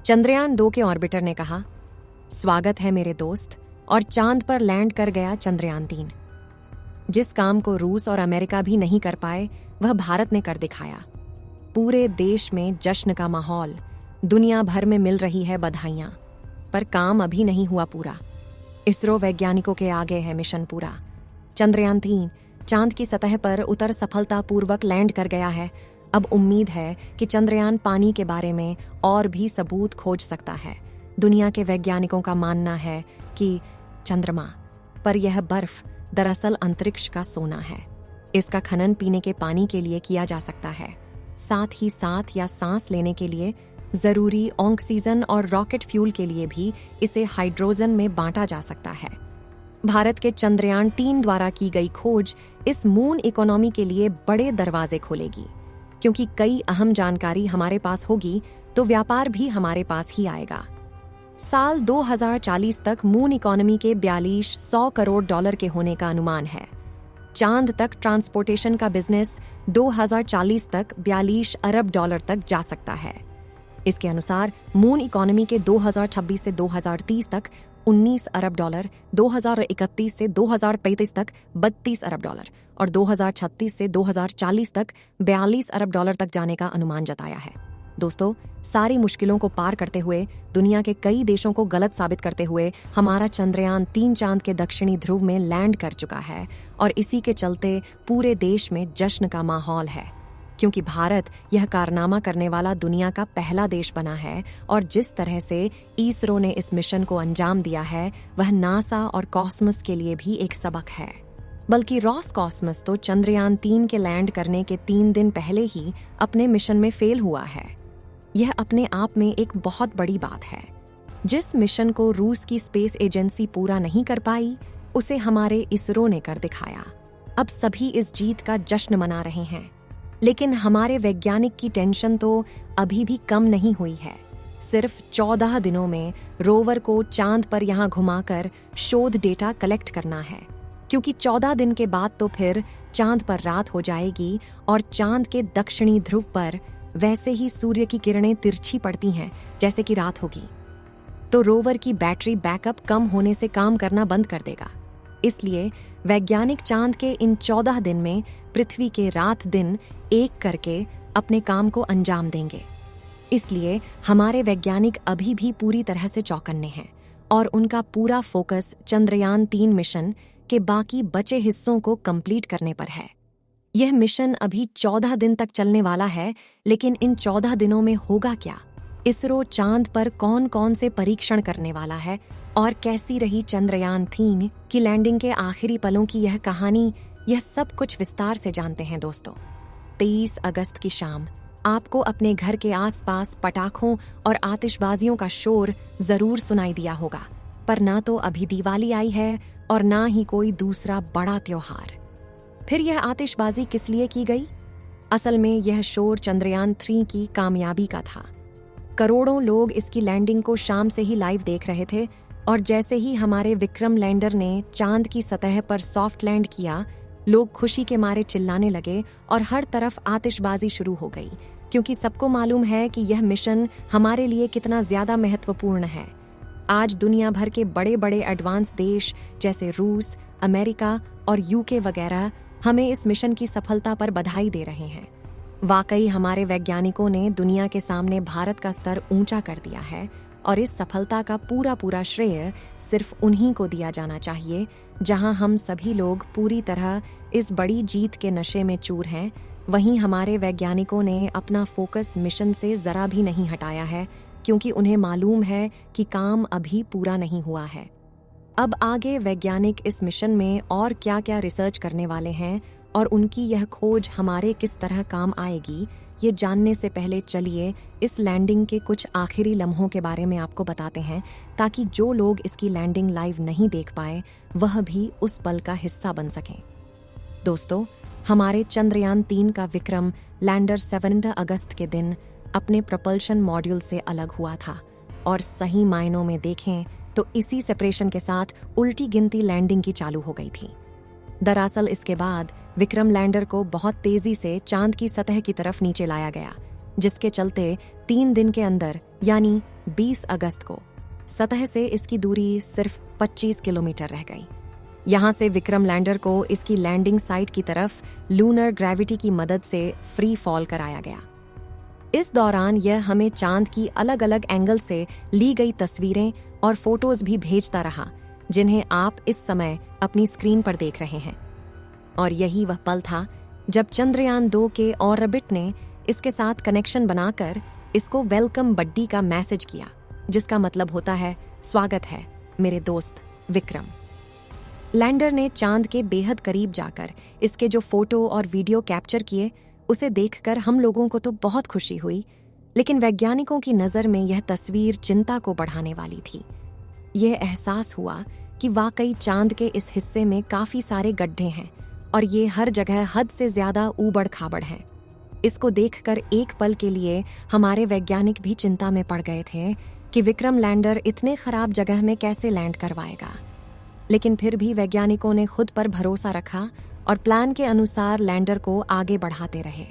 चंद्रयान-2 के ऑर्बिटर ने कहा, स्वागत है मेरे दोस्त, और चांद पर लैंड कर गया चंद्रयान-3। जिस काम को रूस और अमेरिका भी नहीं कर पाए, वह भारत ने कर दिखाया। पूरे देश में जश्न का माहौल, दुनिया भर में मिल रही है बधाइयां। पर काम अभी नहीं हुआ पूरा। इसरो वैज्ञानिकों के आगे है मिशन पूरा। चंद्रयान-3 चांद की सतह पर उतर सफलतापूर्वक लैंड कर गया है। अब उम्मीद है कि चंद्रयान पानी के बारे में और भी सबूत खोज सकता है। दुनिया के वैज्ञानिकों का मानना है कि चंद्रमा पर यह बर्फ दरअसल अंतरिक्ष का सोना है। इसका खनन पीने के पानी के लिए किया जा सकता है, साथ ही साथ या सांस लेने के लिए जरूरी ऑक्सीजन और रॉकेट फ्यूल के लिए भी इसे हाइड्रोजन में बांटा जा सकता है। भारत के चंद्रयान-3 द्वारा की गई खोज इस मून इकोनॉमी के लिए बड़े दरवाजे खोलेगी, क्योंकि कई अहम जानकारी हमारे पास होगी तो व्यापार भी हमारे पास ही आएगा। साल 2040 तक मून इकोनॉमी के 4200 करोड़ डॉलर के होने का अनुमान है। चांद तक ट्रांसपोर्टेशन का बिजनेस 2040 तक 42 अरब डॉलर तक जा सकता है। इसके अनुसार मून इकोनॉमी के 2026 से 2030 तक 19 अरब डॉलर, 2031 से 2035 तक 32 अरब डॉलर और 2036 से 2040 तक 42 अरब डॉलर तक जाने का अनुमान जताया है। दोस्तों, सारी मुश्किलों को पार करते हुए, दुनिया के कई देशों को गलत साबित करते हुए हमारा चंद्रयान-3 चांद के दक्षिणी ध्रुव में लैंड कर चुका है और इसी के चलते पूरे देश में जश्न का माहौल है, क्योंकि भारत यह कारनामा करने वाला दुनिया का पहला देश बना है। और जिस तरह से इसरो ने इस मिशन को अंजाम दिया है, वह नासा और कॉस्मोस के लिए भी एक सबक है। बल्कि रॉसकॉस्मोस तो चंद्रयान-3 के लैंड करने के 3 दिन पहले ही अपने मिशन में फेल हुआ है। यह अपने आप में एक बहुत बड़ी बात है। जिस मिशन को रूस की स्पेस एजेंसी पूरा नहीं कर पाई, उसे हमारे इसरो ने कर दिखाया। अब सभी इस जीत का जश्न मना रहे हैं, लेकिन हमारे वैज्ञानिक की टेंशन तो अभी भी कम नहीं हुई है। सिर्फ 14 दिनों में रोवर को चांद पर यहां घुमाकर शोध डेटा कलेक्ट करना है, क्योंकि 14 दिन के बाद तो फिर चांद पर रात हो जाएगी और चांद के दक्षिणी ध्रुव पर वैसे ही सूर्य की किरणें तिरछी पड़ती हैं जैसे कि रात होगी, तो रोवर की बैटरी बैकअप कम होने से काम करना बंद कर देगा। इसलिए वैज्ञानिक चांद के इन 14 दिन में पृथ्वी के रात दिन एक करके अपने काम को अंजाम देंगे। इसलिए हमारे वैज्ञानिक अभी भी पूरी तरह से चौकन्ने हैं और उनका पूरा फोकस चंद्रयान-3 मिशन के बाकी बचे हिस्सों को कंप्लीट करने पर है। यह मिशन अभी 14 दिन तक चलने वाला है, लेकिन इन 14 दिनों में होगा क्या? इसरो चांद पर कौन कौन से परीक्षण करने वाला है और कैसी रही चंद्रयान-3 की लैंडिंग के आखिरी पलों की यह कहानी, यह सब कुछ विस्तार से जानते हैं दोस्तों। 23 अगस्त की शाम आपको अपने घर के आसपास पटाखों और आतिशबाजियों का शोर जरूर सुनाई दिया होगा, पर ना तो अभी दिवाली आई है और ना ही कोई दूसरा बड़ा त्योहार। फिर यह आतिशबाजी किस लिए की गई? असल में यह शोर चंद्रयान-3 की कामयाबी का था। करोड़ों लोग इसकी लैंडिंग को शाम से ही लाइव देख रहे थे और जैसे ही हमारे विक्रम लैंडर ने चांद की सतह पर सॉफ्ट लैंड किया, लोग खुशी के मारे चिल्लाने लगे और हर तरफ आतिशबाजी शुरू हो गई, क्योंकि सबको मालूम है कि यह मिशन हमारे लिए कितना ज्यादा महत्वपूर्ण है। आज दुनिया भर के बड़े बड़े एडवांस देश जैसे रूस, अमेरिका और यूके वगैरह हमें इस मिशन की सफलता पर बधाई दे रहे हैं। वाकई हमारे वैज्ञानिकों ने दुनिया के सामने भारत का स्तर ऊंचा कर दिया है और इस सफलता का पूरा श्रेय सिर्फ उन्हीं को दिया जाना चाहिए, जहां हम सभी लोग पूरी तरह इस बड़ी जीत के नशे में चूर हैं। वहीं हमारे वैज्ञानिकों ने अपना फोकस मिशन से जरा भी नहीं हटाया है, क्योंकि उन्हें मालूम है कि काम अभी पूरा नहीं हुआ है। अब आगे वैज्ञानिक इस मिशन में और क्या क्या रिसर्च करने वाले हैं और उनकी यह खोज हमारे किस तरह काम आएगी, ये जानने से पहले चलिए इस लैंडिंग के कुछ आखिरी लम्हों के बारे में आपको बताते हैं, ताकि जो लोग इसकी लैंडिंग लाइव नहीं देख पाए वह भी उस पल का हिस्सा बन सकें। दोस्तों, हमारे चंद्रयान-3 का विक्रम लैंडर 7 अगस्त के दिन अपने प्रपल्शन मॉड्यूल से अलग हुआ था और सही मायनों में देखें तो इसी सेपरेशन के साथ उल्टी गिनती लैंडिंग की चालू हो गई थी। दरअसल इसके बाद विक्रम लैंडर को बहुत तेजी से चांद की सतह की तरफ नीचे लाया गया, जिसके चलते 3 दिन के अंदर यानी 20 अगस्त को सतह से इसकी दूरी सिर्फ 25 किलोमीटर रह गई। यहां से विक्रम लैंडर को इसकी लैंडिंग साइट की तरफ लूनर ग्रेविटी की मदद से फ्री फॉल कराया गया। इस दौरान यह हमें चांद की अलग अलग एंगल से ली गई तस्वीरें और फोटोज भी भेजता रहा, जिन्हें आप इस समय अपनी स्क्रीन पर देख रहे हैं। और यही वह पल था जब चंद्रयान 2 के ऑर्बिट ने इसके साथ कनेक्शन बनाकर इसको वेलकम बड्डी का मैसेज किया, जिसका मतलब होता है स्वागत है मेरे दोस्त विक्रम। लैंडर ने चांद के बेहद करीब जाकर इसके जो फोटो और वीडियो कैप्चर किए, उसे देखकर हम लोगों को तो बहुत खुशी हुई, लेकिन वैज्ञानिकों की नज़र में यह तस्वीर चिंता को बढ़ाने वाली थी। यह एहसास हुआ कि वाकई चांद के इस हिस्से में काफ़ी सारे गड्ढे हैं और ये हर जगह हद से ज़्यादा ऊबड़ खाबड़ हैं। इसको देखकर एक पल के लिए हमारे वैज्ञानिक भी चिंता में पड़ गए थे कि विक्रम लैंडर इतने खराब जगह में कैसे लैंड करवाएगा। लेकिन फिर भी वैज्ञानिकों ने खुद पर भरोसा रखा और प्लान के अनुसार लैंडर को आगे बढ़ाते रहे।